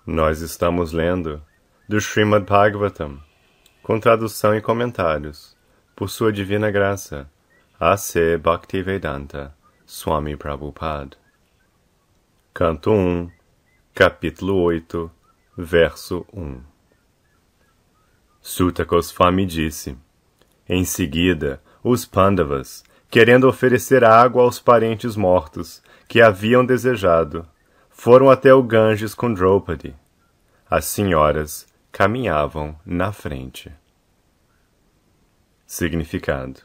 Nós estamos lendo do Srimad Bhagavatam, com tradução e comentários, por sua divina graça, A.C. Bhaktivedanta Swami Prabhupada. Canto 1, capítulo 8, verso 1. Suta Goswami disse: em seguida, os Pandavas, querendo oferecer água aos parentes mortos que haviam desejado, foram até o Ganges com Draupadi. As senhoras caminhavam na frente. Significado: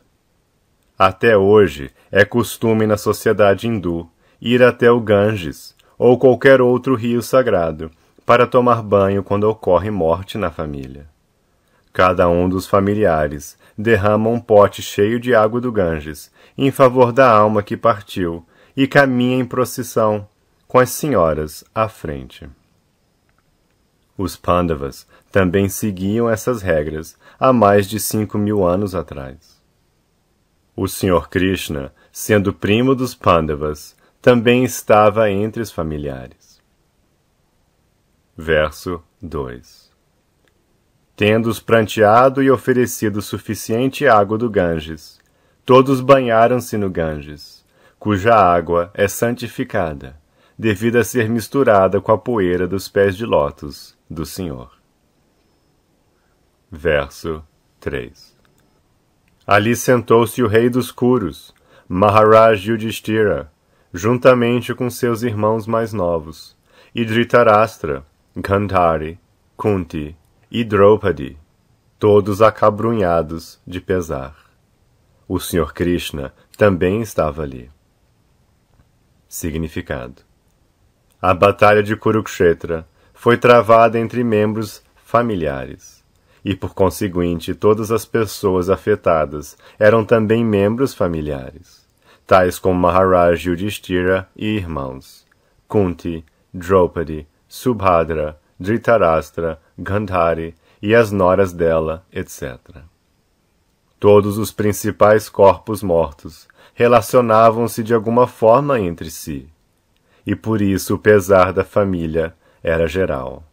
até hoje é costume na sociedade hindu ir até o Ganges ou qualquer outro rio sagrado para tomar banho quando ocorre morte na família. Cada um dos familiares derrama um pote cheio de água do Ganges em favor da alma que partiu e caminha em procissão, com as senhoras à frente. Os Pandavas também seguiam essas regras há mais de 5.000 anos atrás. O Sr. Krishna, sendo primo dos Pandavas, também estava entre os familiares. Verso 2. Tendo-os pranteado e oferecido suficiente água do Ganges, todos banharam-se no Ganges, cuja água é santificada, devido a ser misturada com a poeira dos pés de lótus do Senhor. Verso 3. Ali sentou-se o rei dos Kurus, Maharaj Yudhishthira, juntamente com seus irmãos mais novos, e Dhritarashtra, Gandhari, Kunti e Draupadi, todos acabrunhados de pesar. O Sr. Krishna também estava ali. Significado: a batalha de Kurukshetra foi travada entre membros familiares, e por conseguinte todas as pessoas afetadas eram também membros familiares, tais como Maharaj Yudhishthira e irmãos, Kunti, Draupadi, Subhadra, Dhritarashtra, Gandhari e as noras dela, etc. Todos os principais corpos mortos relacionavam-se de alguma forma entre si, e por isso o pesar da família era geral.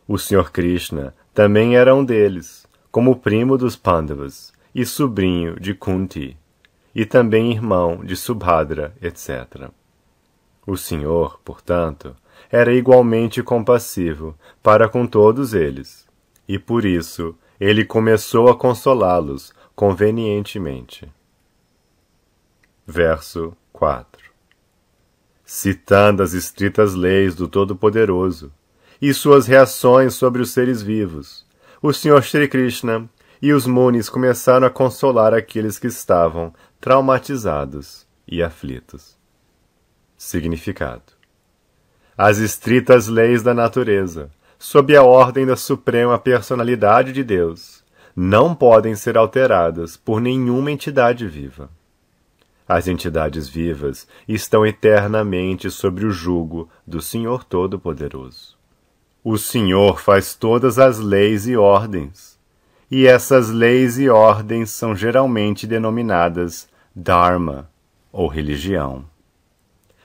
O Sr. Krishna também era um deles, como primo dos Pandavas e sobrinho de Kunti, e também irmão de Subhadra, etc. O Senhor, portanto, era igualmente compassivo para com todos eles, e por isso ele começou a consolá-los convenientemente. Verso 4. Citando as estritas leis do Todo-Poderoso e suas reações sobre os seres vivos, o Sr. Shri Krishna e os Munis começaram a consolar aqueles que estavam traumatizados e aflitos. Significado: as estritas leis da natureza, sob a ordem da Suprema Personalidade de Deus, não podem ser alteradas por nenhuma entidade viva. As entidades vivas estão eternamente sobre o jugo do Senhor Todo-Poderoso. O Senhor faz todas as leis e ordens, e essas leis e ordens são geralmente denominadas Dharma, ou religião.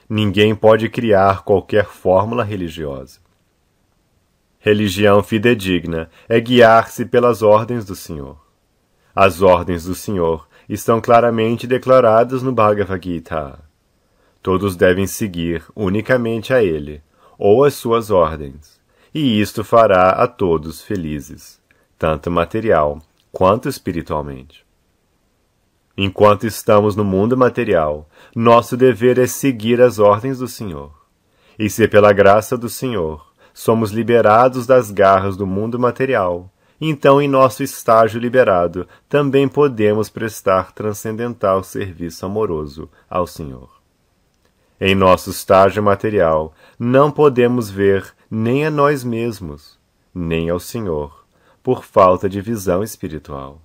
Ninguém pode criar qualquer fórmula religiosa. Religião fidedigna é guiar-se pelas ordens do Senhor. As ordens do Senhor estão claramente declaradas no Bhagavad Gita. Todos devem seguir unicamente a Ele, ou as suas ordens, e isto fará a todos felizes, tanto material quanto espiritualmente. Enquanto estamos no mundo material, nosso dever é seguir as ordens do Senhor. E se pela graça do Senhor somos liberados das garras do mundo material, então em nosso estágio liberado também podemos prestar transcendental serviço amoroso ao Senhor. Em nosso estágio material não podemos ver nem a nós mesmos, nem ao Senhor, por falta de visão espiritual.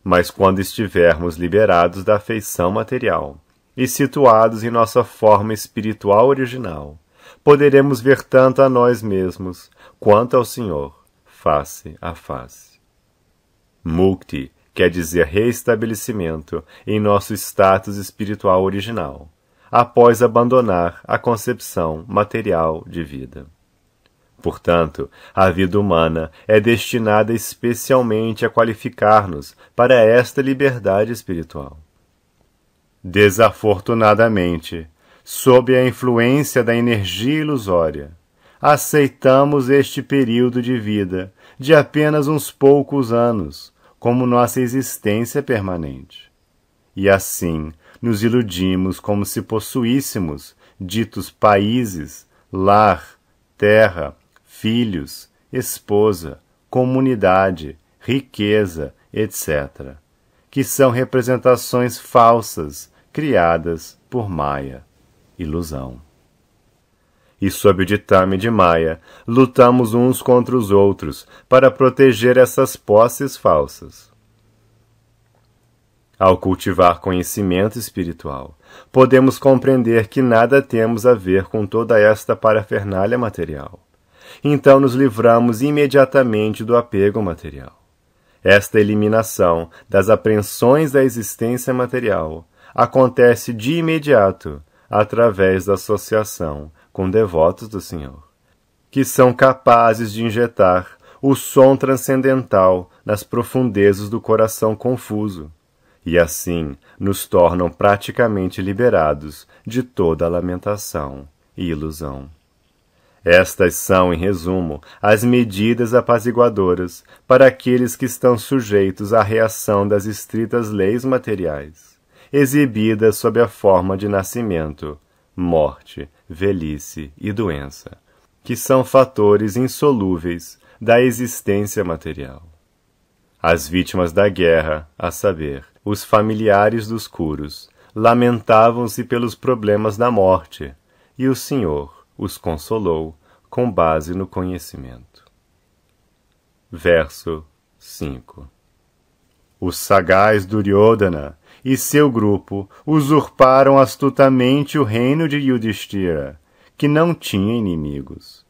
Mas quando estivermos liberados da afeição material e situados em nossa forma espiritual original, poderemos ver tanto a nós mesmos quanto ao Senhor, face a face. Mukti quer dizer reestabelecimento em nosso status espiritual original, após abandonar a concepção material de vida. Portanto, a vida humana é destinada especialmente a qualificar-nos para esta liberdade espiritual. Desafortunadamente, sob a influência da energia ilusória, aceitamos este período de vida de apenas uns poucos anos como nossa existência permanente. E assim nos iludimos como se possuíssemos ditos países, lar, terra, filhos, esposa, comunidade, riqueza, etc., que são representações falsas criadas por Maya, ilusão. E sob o ditame de Maya, lutamos uns contra os outros para proteger essas posses falsas. Ao cultivar conhecimento espiritual, podemos compreender que nada temos a ver com toda esta parafernália material. Então nos livramos imediatamente do apego material. Esta eliminação das apreensões da existência material acontece de imediato através da associação com devotos do Senhor, que são capazes de injetar o som transcendental nas profundezas do coração confuso, e assim nos tornam praticamente liberados de toda a lamentação e ilusão. Estas são, em resumo, as medidas apaziguadoras para aqueles que estão sujeitos à reação das estritas leis materiais, exibidas sob a forma de nascimento, morte, velhice e doença, que são fatores insolúveis da existência material. As vítimas da guerra, a saber, os familiares dos curos, lamentavam-se pelos problemas da morte, e o Senhor os consolou com base no conhecimento. Verso 5. O sagaz Duryodhana e seu grupo usurparam astutamente o reino de Yudhishthira, que não tinha inimigos.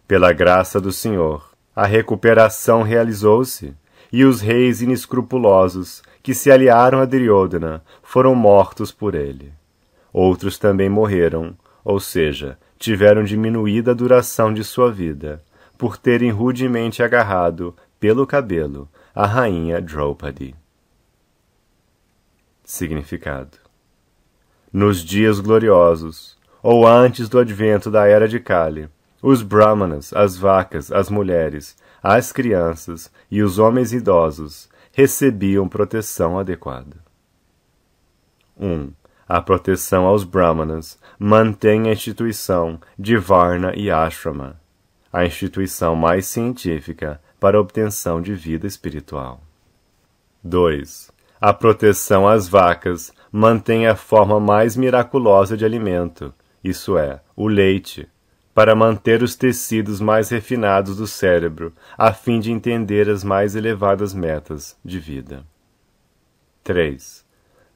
Pela graça do Senhor, a recuperação realizou-se, e os reis inescrupulosos que se aliaram a Duryodhana foram mortos por ele. Outros também morreram, ou seja, tiveram diminuída a duração de sua vida, por terem rudemente agarrado, pelo cabelo, a rainha Draupadi. Significado: nos dias gloriosos, ou antes do advento da Era de Kali, os Brahmanas, as vacas, as mulheres, as crianças e os homens idosos recebiam proteção adequada. 1. A proteção aos Brahmanas mantém a instituição de Varna e Ashrama, a instituição mais científica para a obtenção de vida espiritual. 2. A proteção às vacas mantém a forma mais miraculosa de alimento, isso é, o leite, para manter os tecidos mais refinados do cérebro, a fim de entender as mais elevadas metas de vida. 3.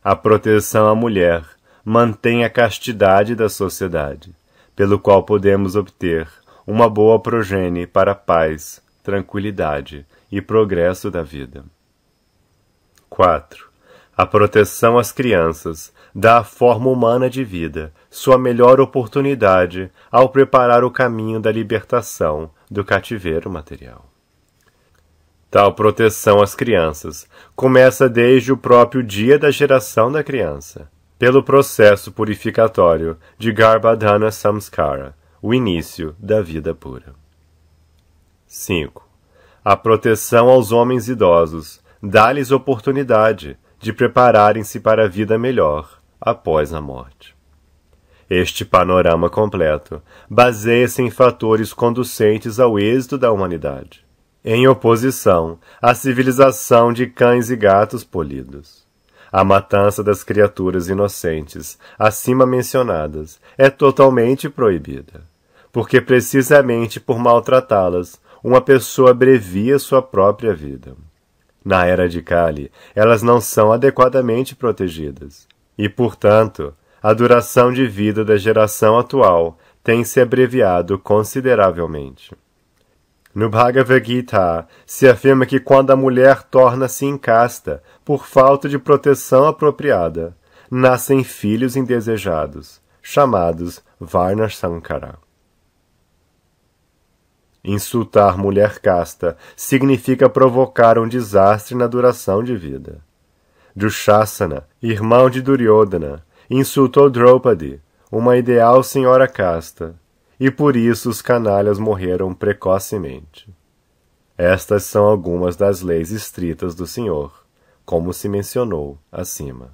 A proteção à mulher mantém a castidade da sociedade, pelo qual podemos obter uma boa progenie para a paz, tranquilidade e progresso da vida. 4. A proteção às crianças dá à forma humana de vida sua melhor oportunidade ao preparar o caminho da libertação do cativeiro material. Tal proteção às crianças começa desde o próprio dia da geração da criança, pelo processo purificatório de Garbhadhana Samskara, o início da vida pura. 5. A proteção aos homens idosos dá-lhes oportunidade de prepararem-se para a vida melhor após a morte. Este panorama completo baseia-se em fatores conducentes ao êxito da humanidade, em oposição à civilização de cães e gatos polidos. A matança das criaturas inocentes, acima mencionadas, é totalmente proibida, porque precisamente por maltratá-las, uma pessoa abrevia sua própria vida. Na Era de Kali, elas não são adequadamente protegidas, e, portanto, a duração de vida da geração atual tem se abreviado consideravelmente. No Bhagavad Gita, se afirma que quando a mulher torna-se incasta por falta de proteção apropriada, nascem filhos indesejados, chamados Varna Sankara. Insultar mulher casta significa provocar um desastre na duração de vida. Dushasana, irmão de Duryodhana, insultou Draupadi, uma ideal senhora casta, e por isso os canalhas morreram precocemente. Estas são algumas das leis estritas do Senhor, como se mencionou acima.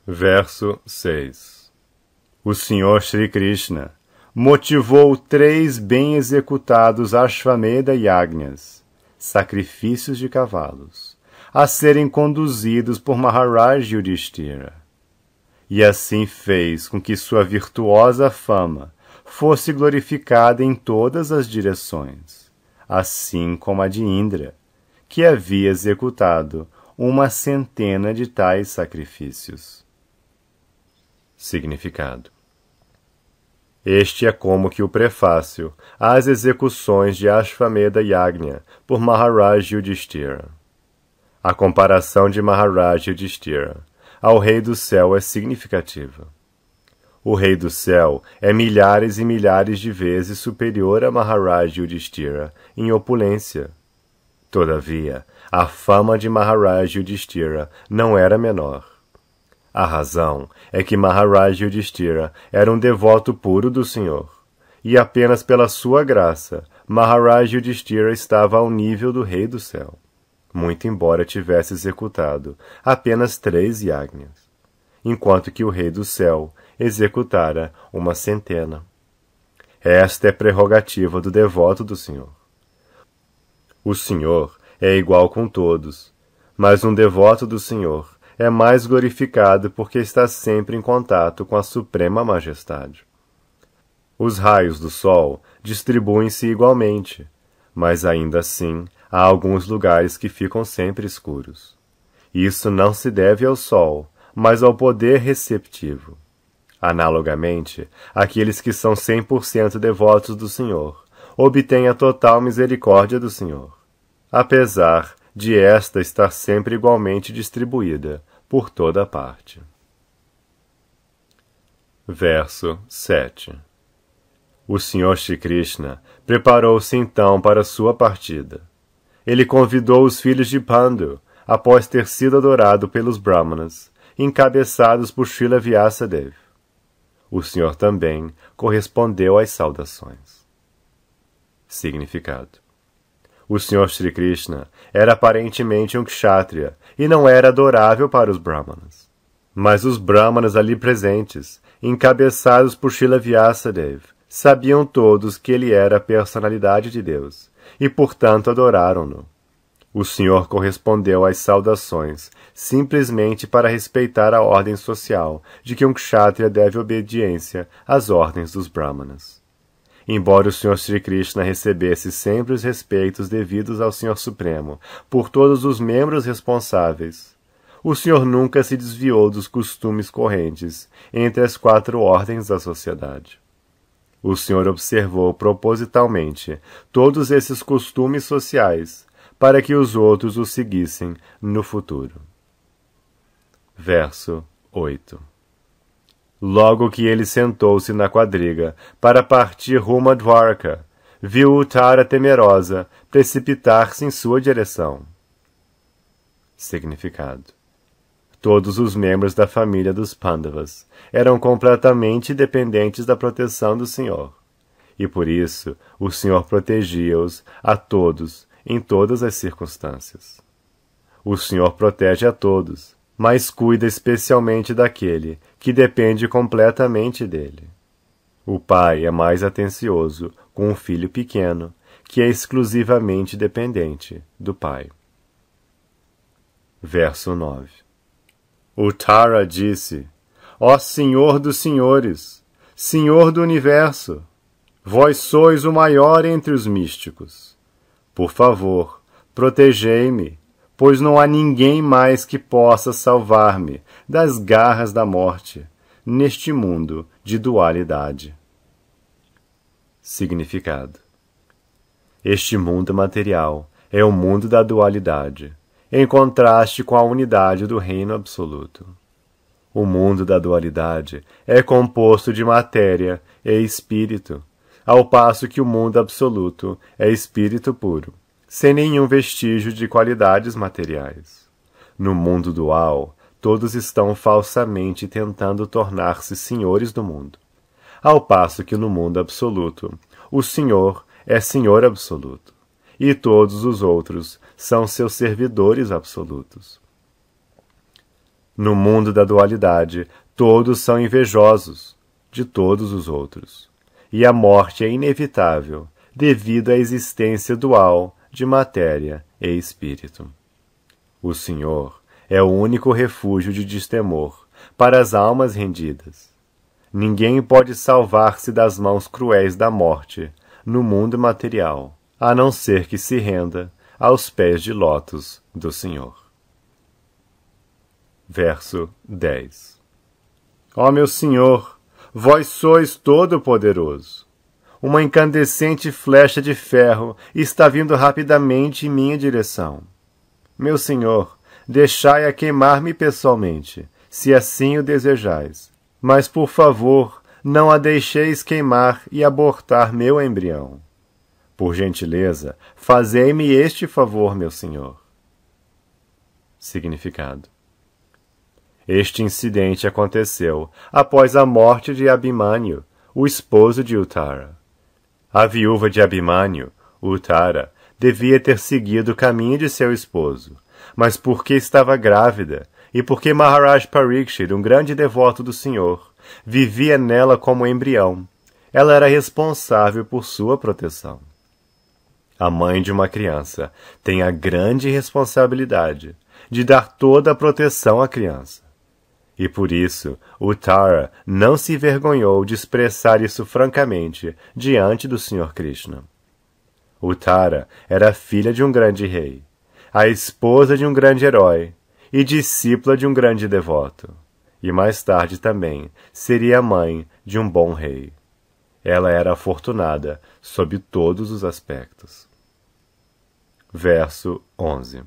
Verso 6. O Senhor Shri Krishna motivou 3 bem executados Ashvamedha Yagnas, sacrifícios de cavalos, a serem conduzidos por Maharaj Yudhishthira. E assim fez com que sua virtuosa fama fosse glorificada em todas as direções, assim como a de Indra, que havia executado 100 de tais sacrifícios. Significado. Este é como que o prefácio às execuções de Ashvamedha Yagna por Maharaj Yudhishthira. A comparação de Maharaj Yudhishthira ao Rei do Céu é significativa. O Rei do Céu é milhares e milhares de vezes superior a Maharaj Yudhishthira em opulência. Todavia, a fama de Maharaj Yudhishthira não era menor. A razão é que Maharaj Yudhishthira era um devoto puro do Senhor, e apenas pela sua graça, Maharaj Yudhishthira estava ao nível do Rei do Céu, muito embora tivesse executado apenas 3 yagnas, enquanto que o Rei do Céu executara 100. Esta é prerrogativa do devoto do Senhor. O Senhor é igual com todos, mas um devoto do Senhor é mais glorificado porque está sempre em contato com a Suprema Majestade. Os raios do sol distribuem-se igualmente, mas ainda assim há alguns lugares que ficam sempre escuros. Isso não se deve ao sol, mas ao poder receptivo. Analogamente, aqueles que são 100% devotos do Senhor obtêm a total misericórdia do Senhor, apesar de esta estar sempre igualmente distribuída por toda parte. Verso 7. O Senhor Shri Krishna preparou-se então para sua partida. Ele convidou os filhos de Pandu, após ter sido adorado pelos Brahmanas, encabeçados por Srila Vyasadeva. O Senhor também correspondeu às saudações. Significado. O Senhor Shri Krishna era aparentemente um kshatriya e não era adorável para os Brahmanas. Mas os Brahmanas ali presentes, encabeçados por Srila Vyasadeva, sabiam todos que ele era a personalidade de Deus e, portanto, adoraram-no. O Senhor correspondeu às saudações simplesmente para respeitar a ordem social de que um kshatriya deve obediência às ordens dos Brahmanas. Embora o Senhor Shri Krishna recebesse sempre os respeitos devidos ao Senhor Supremo por todos os membros responsáveis, o Senhor nunca se desviou dos costumes correntes entre as 4 ordens da sociedade. O Senhor observou propositalmente todos esses costumes sociais para que os outros o seguissem no futuro. Verso 8. Logo que ele sentou-se na quadriga para partir rumo a Dwarka, viu Uttara temerosa precipitar-se em sua direção. Significado. Todos os membros da família dos Pandavas eram completamente dependentes da proteção do Senhor, e por isso o Senhor protegia-os a todos em todas as circunstâncias. O Senhor protege a todos, mas cuida especialmente daquele que depende completamente dele. O pai é mais atencioso com um filho pequeno, que é exclusivamente dependente do pai. Verso 9. Uttara disse: Ó Senhor dos senhores, Senhor do universo, vós sois o maior entre os místicos. Por favor, protegei-me, pois não há ninguém mais que possa salvar-me das garras da morte, neste mundo de dualidade. Significado. Este mundo material é o mundo da dualidade, em contraste com a unidade do reino absoluto. O mundo da dualidade é composto de matéria e espírito, ao passo que o mundo absoluto é espírito puro, sem nenhum vestígio de qualidades materiais. No mundo dual, todos estão falsamente tentando tornar-se senhores do mundo, ao passo que no mundo absoluto, o Senhor é Senhor absoluto, e todos os outros são seus servidores absolutos. No mundo da dualidade, todos são invejosos de todos os outros, e a morte é inevitável devido à existência dual de matéria e espírito. O Senhor é o único refúgio de destemor para as almas rendidas. Ninguém pode salvar-se das mãos cruéis da morte no mundo material, a não ser que se renda aos pés de lótus do Senhor. Verso 10. Ó meu Senhor, vós sois todo-poderoso. Uma incandescente flecha de ferro está vindo rapidamente em minha direção. Meu Senhor, deixai-a queimar-me pessoalmente, se assim o desejais. Mas, por favor, não a deixeis queimar e abortar meu embrião. Por gentileza, fazei-me este favor, meu Senhor. Significado. Este incidente aconteceu após a morte de Abhimanyu, o esposo de Uttara. A viúva de Abhimanyu, Uttara, devia ter seguido o caminho de seu esposo, mas porque estava grávida e porque Maharaj Parikshit, um grande devoto do Senhor, vivia nela como embrião, ela era responsável por sua proteção. A mãe de uma criança tem a grande responsabilidade de dar toda a proteção à criança. E por isso, Uttara não se envergonhou de expressar isso francamente diante do Sr. Krishna. Uttara era filha de um grande rei, a esposa de um grande herói e discípula de um grande devoto, e mais tarde também seria a mãe de um bom rei. Ela era afortunada sob todos os aspectos. Verso 11.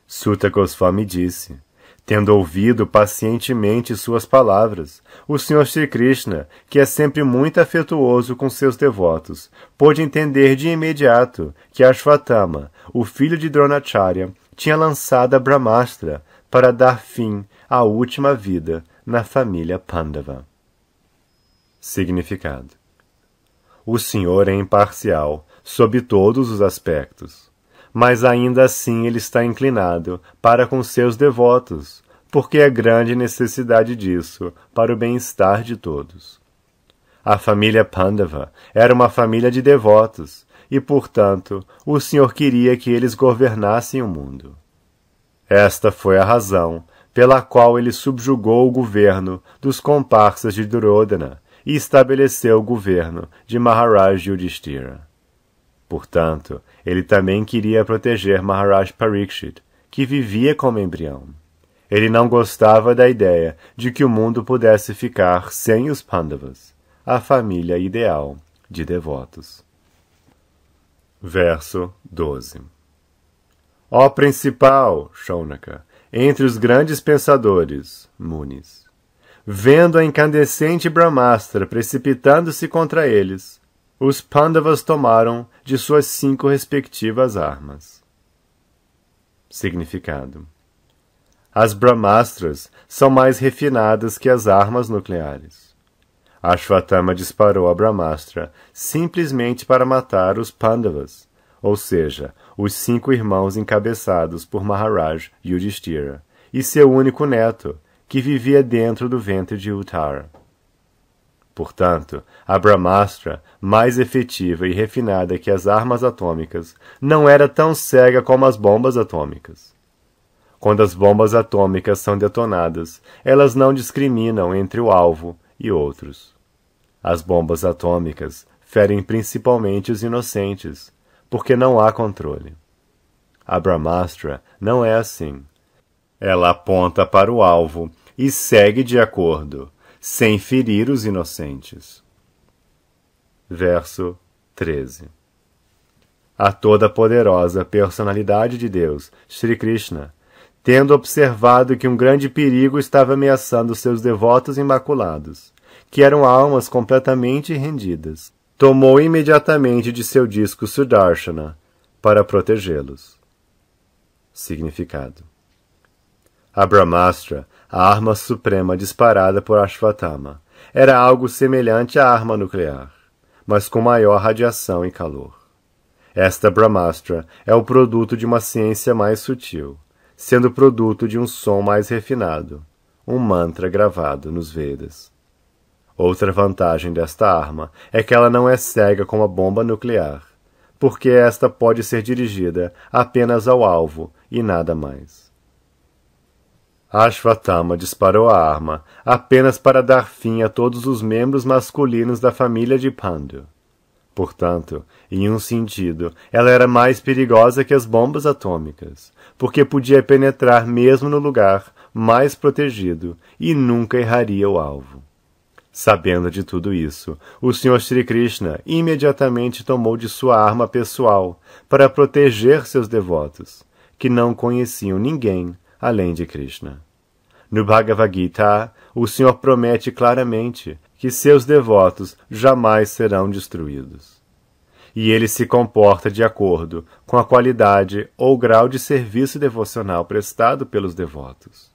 Sutta Goswami disse: tendo ouvido pacientemente suas palavras, o Sr. Shri Krishna, que é sempre muito afetuoso com seus devotos, pôde entender de imediato que Ashwatthama, o filho de Dronacharya, tinha lançado a Brahmastra para dar fim à última vida na família Pandava. Significado. O Senhor é imparcial sob todos os aspectos, mas ainda assim ele está inclinado para com seus devotos, porque há grande necessidade disso para o bem-estar de todos. A família Pandava era uma família de devotos, e, portanto, o Senhor queria que eles governassem o mundo. Esta foi a razão pela qual ele subjugou o governo dos comparsas de Duryodhana e estabeleceu o governo de Maharaj Yudhishthira. Portanto, ele também queria proteger Maharaj Parikshit, que vivia como embrião. Ele não gostava da ideia de que o mundo pudesse ficar sem os Pandavas, a família ideal de devotos. Verso 12. Ó principal, Shaunaka, entre os grandes pensadores, Munis, vendo a incandescente Brahmastra precipitando-se contra eles, os Pandavas tomaram de suas 5 respectivas armas. Significado. As Brahmastras são mais refinadas que as armas nucleares. Ashwatthama disparou a Brahmastra simplesmente para matar os Pandavas, ou seja, os 5 irmãos encabeçados por Maharaj Yudhishthira, e seu único neto, que vivia dentro do ventre de Uttara. Portanto, a Brahmastra, mais efetiva e refinada que as armas atômicas, não era tão cega como as bombas atômicas. Quando as bombas atômicas são detonadas, elas não discriminam entre o alvo e outros. As bombas atômicas ferem principalmente os inocentes, porque não há controle. A Brahmastra não é assim. Ela aponta para o alvo e segue de acordo, sem ferir os inocentes. Verso 13. A toda-poderosa personalidade de Deus, Shri Krishna, tendo observado que um grande perigo estava ameaçando seus devotos imaculados, que eram almas completamente rendidas, tomou imediatamente de seu disco Sudarshana para protegê-los. Significado: a Brahmastra, a arma suprema disparada por Ashwatthama, era algo semelhante à arma nuclear, mas com maior radiação e calor. Esta Brahmastra é o produto de uma ciência mais sutil, sendo produto de um som mais refinado, um mantra gravado nos Vedas. Outra vantagem desta arma é que ela não é cega como a bomba nuclear, porque esta pode ser dirigida apenas ao alvo e nada mais. Ashwatthama disparou a arma apenas para dar fim a todos os membros masculinos da família de Pandu. Portanto, em um sentido, ela era mais perigosa que as bombas atômicas, porque podia penetrar mesmo no lugar mais protegido e nunca erraria o alvo. Sabendo de tudo isso, o Sr. Shri Krishna imediatamente tomou de sua arma pessoal para proteger seus devotos, que não conheciam ninguém além de Krishna. No Bhagavad Gita, o Senhor promete claramente que seus devotos jamais serão destruídos. E ele se comporta de acordo com a qualidade ou grau de serviço devocional prestado pelos devotos.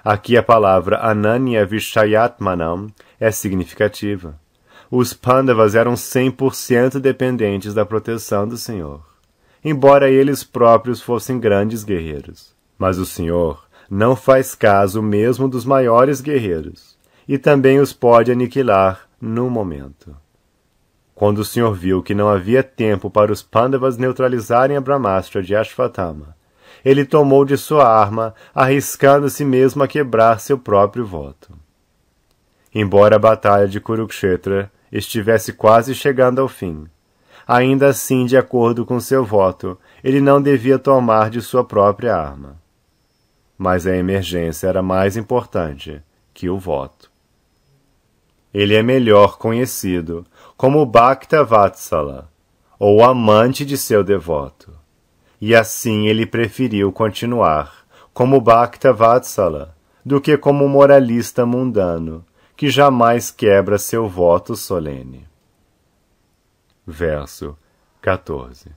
Aqui a palavra Ananya Vishayatmanam é significativa. Os Pandavas eram 100% dependentes da proteção do Senhor, embora eles próprios fossem grandes guerreiros. Mas o Senhor não faz caso mesmo dos maiores guerreiros, e também os pode aniquilar no momento. Quando o Senhor viu que não havia tempo para os Pandavas neutralizarem a Brahmastra de Ashwatthama, ele tomou de sua arma, arriscando-se mesmo a quebrar seu próprio voto. Embora a batalha de Kurukshetra estivesse quase chegando ao fim, ainda assim, de acordo com seu voto, ele não devia tomar de sua própria arma. Mas a emergência era mais importante que o voto. Ele é melhor conhecido como Bhakta Vatsala, ou amante de seu devoto, e assim ele preferiu continuar como Bhakta Vatsala do que como moralista mundano, que jamais quebra seu voto solene. Verso 14.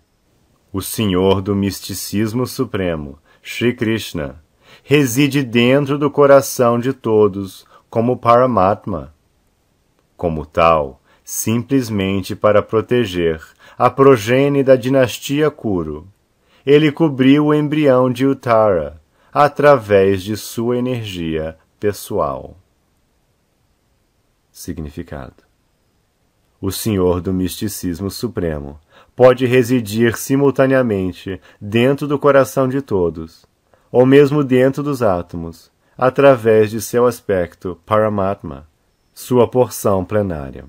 O Senhor do misticismo supremo, Shri Krishna, reside dentro do coração de todos como Paramatma. Como tal, simplesmente para proteger a progenie da dinastia Kuru, ele cobriu o embrião de Uttara através de sua energia pessoal. Significado: o Senhor do misticismo supremo pode residir simultaneamente dentro do coração de todos, ou mesmo dentro dos átomos, através de seu aspecto Paramatma, sua porção plenária.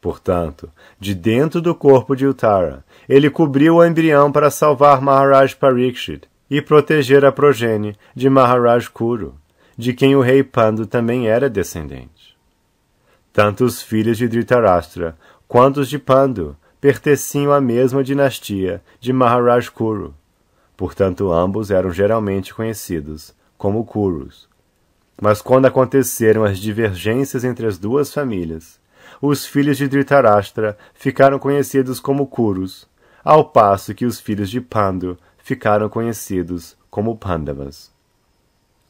Portanto, de dentro do corpo de Uttara, ele cobriu o embrião para salvar Maharaj Parikshit e proteger a progenie de Maharaj Kuru, de quem o rei Pandu também era descendente. Tanto os filhos de Dhritarashtra quanto os de Pandu pertenciam à mesma dinastia de Maharaj Kuru, portanto ambos eram geralmente conhecidos como Kurus. Mas quando aconteceram as divergências entre as duas famílias, os filhos de Dhritarashtra ficaram conhecidos como Kurus, ao passo que os filhos de Pandu ficaram conhecidos como Pandavas.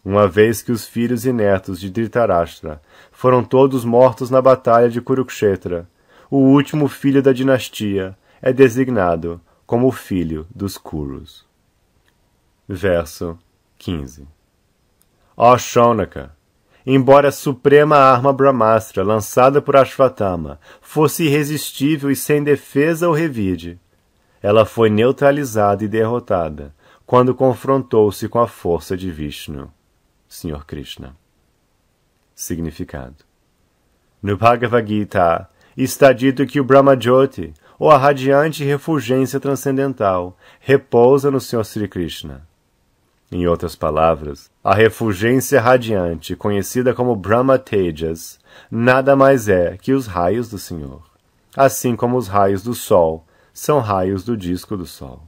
Uma vez que os filhos e netos de Dhritarashtra foram todos mortos na batalha de Kurukshetra, o último filho da dinastia é designado como o filho dos Kurus. Verso 15. Ó Shaunaka, embora a suprema arma Brahmastra lançada por Ashwatthama fosse irresistível e sem defesa ou revide, ela foi neutralizada e derrotada quando confrontou-se com a força de Vishnu, Sr. Krishna. Significado: no Bhagavad Gita está dito que o Brahmajyoti, ou a radiante refulgência transcendental, repousa no Sr. Sri Krishna. Em outras palavras, a refulgência radiante, conhecida como Brahma Tejas, nada mais é que os raios do Senhor, assim como os raios do Sol são raios do disco do Sol.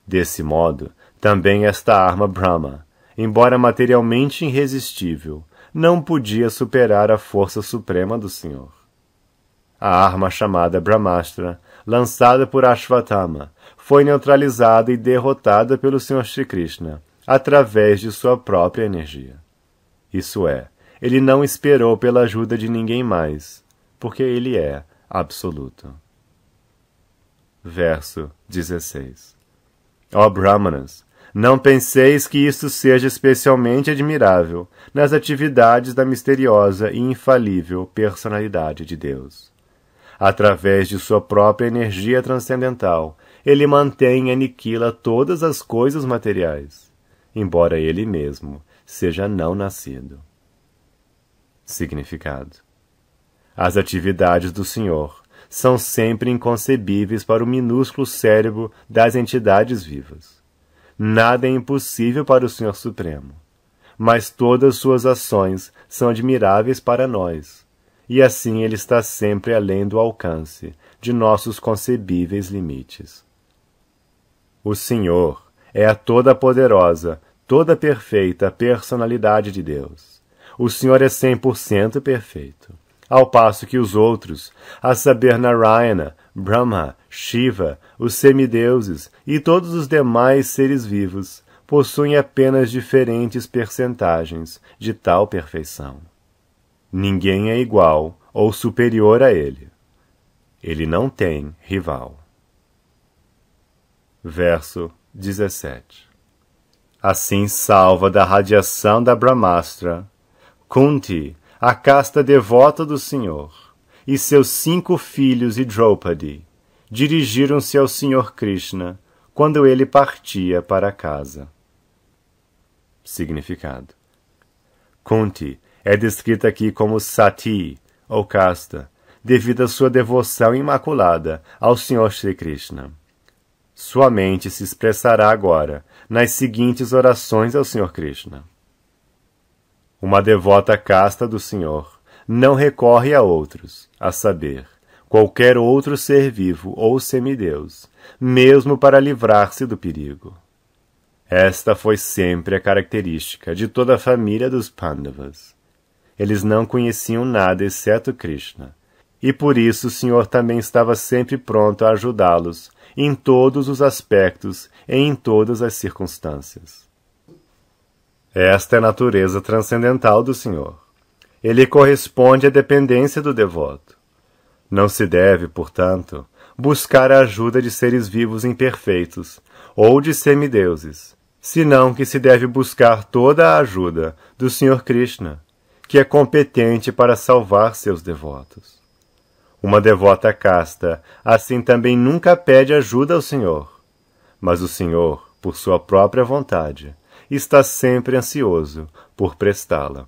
Desse modo, também esta arma Brahma, embora materialmente irresistível, não podia superar a força suprema do Senhor. a arma chamada Brahmastra, lançada por Ashwatthama, foi neutralizada e derrotada pelo Sr. Shri Krishna, através de sua própria energia. Isso é, ele não esperou pela ajuda de ninguém mais, porque ele é absoluto. Verso 16. Ó Brahmanas, não penseis que isto seja especialmente admirável nas atividades da misteriosa e infalível personalidade de Deus. Através de sua própria energia transcendental, ele mantém e aniquila todas as coisas materiais, embora ele mesmo seja não nascido. Significado: as atividades do Senhor são sempre inconcebíveis para o minúsculo cérebro das entidades vivas. Nada é impossível para o Senhor Supremo, mas todas suas ações são admiráveis para nós, e assim ele está sempre além do alcance de nossos concebíveis limites. O Senhor é a toda-poderosa, toda perfeita personalidade de Deus. O Senhor é 100% perfeito, ao passo que os outros, a saber Narayana, Brahma, Shiva, os semideuses e todos os demais seres vivos, possuem apenas diferentes percentagens de tal perfeição. Ninguém é igual ou superior a ele. Ele não tem rival. Verso 17. Assim salva da radiação da Brahmastra, Kunti, a casta devota do Senhor, e seus 5 filhos e Draupadi dirigiram-se ao Senhor Krishna quando ele partia para casa. Significado: Kunti é descrita aqui como Sati, ou casta, devido à sua devoção imaculada ao Senhor Shri Krishna. Sua mente se expressará agora nas seguintes orações ao Senhor Krishna. Uma devota casta do Senhor não recorre a outros, a saber, qualquer outro ser vivo ou semideus, mesmo para livrar-se do perigo. Esta foi sempre a característica de toda a família dos Pandavas. Eles não conheciam nada exceto Krishna, e por isso o Senhor também estava sempre pronto a ajudá-los em todos os aspectos e em todas as circunstâncias. Esta é a natureza transcendental do Senhor. Ele corresponde à dependência do devoto. Não se deve, portanto, buscar a ajuda de seres vivos imperfeitos ou de semideuses, senão que se deve buscar toda a ajuda do Senhor Krishna, que é competente para salvar seus devotos. Uma devota casta, assim também nunca pede ajuda ao Senhor, mas o Senhor, por sua própria vontade, está sempre ansioso por prestá-la.